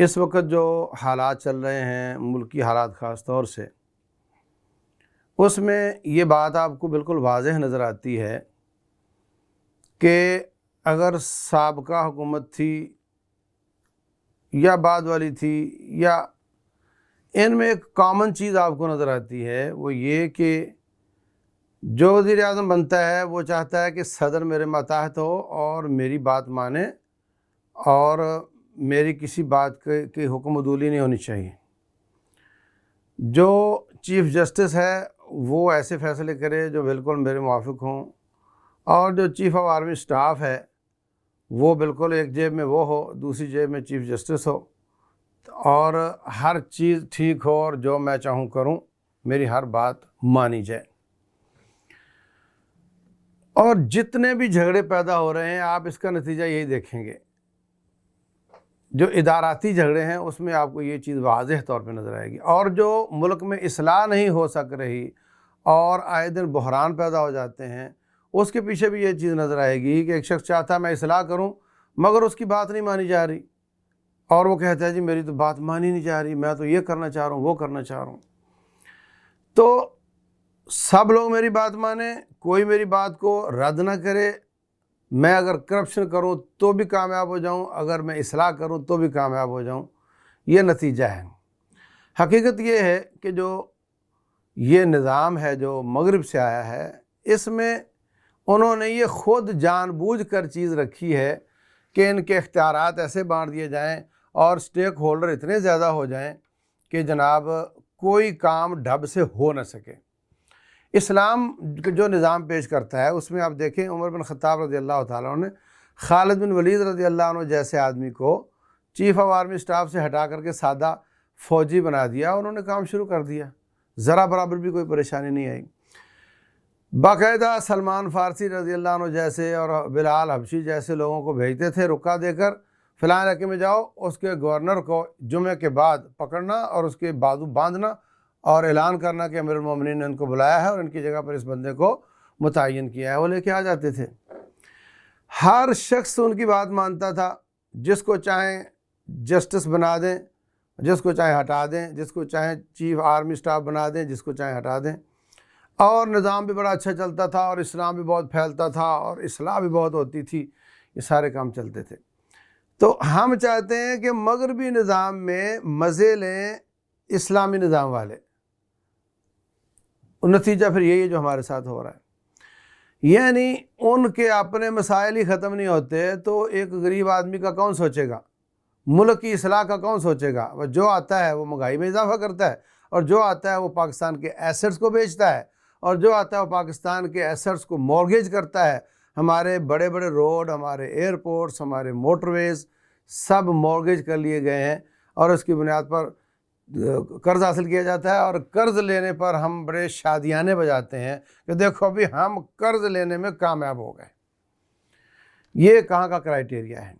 اس وقت جو حالات چل رہے ہیں ملکی حالات خاص طور سے، اس میں یہ بات آپ کو بالکل واضح نظر آتی ہے کہ اگر سابقہ حکومت تھی یا بعد والی تھی، یا ان میں ایک کامن چیز آپ کو نظر آتی ہے، وہ یہ کہ جو وزیر اعظم بنتا ہے وہ چاہتا ہے کہ صدر میرے ماتحت ہو اور میری بات مانے اور میری کسی بات کی حکم عدولی نہیں ہونی چاہیے۔ جو چیف جسٹس ہے وہ ایسے فیصلے کرے جو بالکل میرے موافق ہوں، اور جو چیف آف آرمی سٹاف ہے وہ بالکل ایک جیب میں وہ ہو، دوسری جیب میں چیف جسٹس ہو، اور ہر چیز ٹھیک ہو اور جو میں چاہوں کروں، میری ہر بات مانی جائے۔ اور جتنے بھی جھگڑے پیدا ہو رہے ہیں آپ اس کا نتیجہ یہی دیکھیں گے، جو اداراتی جھگڑے ہیں اس میں آپ کو یہ چیز واضح طور پہ نظر آئے گی، اور جو ملک میں اصلاح نہیں ہو سک رہی اور آئے دن بحران پیدا ہو جاتے ہیں، اس کے پیچھے بھی یہ چیز نظر آئے گی کہ ایک شخص چاہتا ہے میں اصلاح کروں مگر اس کی بات نہیں مانی جا رہی، اور وہ کہتا ہے جی میری تو بات مانی نہیں جا رہی، میں تو یہ کرنا چاہ رہا ہوں وہ کرنا چاہ رہا ہوں۔ تو سب لوگ میری بات مانیں، کوئی میری بات کو رد نہ کرے، میں اگر کرپشن کروں تو بھی کامیاب ہو جاؤں، اگر میں اصلاح کروں تو بھی کامیاب ہو جاؤں، یہ نتیجہ ہے۔ حقیقت یہ ہے کہ جو یہ نظام ہے جو مغرب سے آیا ہے، اس میں انہوں نے یہ خود جان بوجھ کر چیز رکھی ہے کہ ان کے اختیارات ایسے بانٹ دیے جائیں اور سٹیک ہولڈر اتنے زیادہ ہو جائیں کہ جناب کوئی کام ڈھب سے ہو نہ سکے۔ اسلام جو نظام پیش کرتا ہے اس میں آپ دیکھیں، عمر بن خطاب رضی اللہ تعالیٰ عنہ نے خالد بن ولید رضی اللہ عنہ جیسے آدمی کو چیف آف آرمی سٹاف سے ہٹا کر کے سادہ فوجی بنا دیا، انہوں نے کام شروع کر دیا، ذرا برابر بھی کوئی پریشانی نہیں آئی۔ باقاعدہ سلمان فارسی رضی اللہ عنہ جیسے اور بلال حبشی جیسے لوگوں کو بھیجتے تھے رکا دے کر، فلاں علاقے میں جاؤ، اس کے گورنر کو جمعے کے بعد پکڑنا اور اس کے بازو باندھنا اور اعلان کرنا کہ امیر المومنین نے ان کو بلایا ہے اور ان کی جگہ پر اس بندے کو متعین کیا ہے، وہ لے کے آ جاتے تھے۔ ہر شخص ان کی بات مانتا تھا، جس کو چاہیں جسٹس بنا دیں، جس کو چاہیں ہٹا دیں، جس کو چاہیں چیف آرمی سٹاف بنا دیں، جس کو چاہیں ہٹا دیں، اور نظام بھی بڑا اچھا چلتا تھا اور اسلام بھی بہت پھیلتا تھا اور اصلاح بھی بہت ہوتی تھی، یہ سارے کام چلتے تھے۔ تو ہم چاہتے ہیں کہ مغربی نظام میں مزے لیں اسلامی نظام والے، نتیجہ پھر یہی ہے جو ہمارے ساتھ ہو رہا ہے، یعنی ان کے اپنے مسائل ہی ختم نہیں ہوتے تو ایک غریب آدمی کا کون سوچے گا، ملک کی اصلاح کا کون سوچے گا؟ وہ جو آتا ہے وہ مہنگائی میں اضافہ کرتا ہے، اور جو آتا ہے وہ پاکستان کے ایسٹس کو بیچتا ہے، اور جو آتا ہے وہ پاکستان کے ایسٹس کو مورگیج کرتا ہے۔ ہمارے بڑے بڑے روڈ، ہمارے ایئرپورٹس، ہمارے موٹر ویز سب مورگیج کر لیے گئے ہیں، اور اس کی بنیاد پر قرض حاصل کیا جاتا ہے، اور قرض لینے پر ہم بڑے شادیانے بجاتے ہیں کہ دیکھو ابھی ہم قرض لینے میں کامیاب ہو گئے۔ یہ کہاں کا کرائیٹیریا ہے؟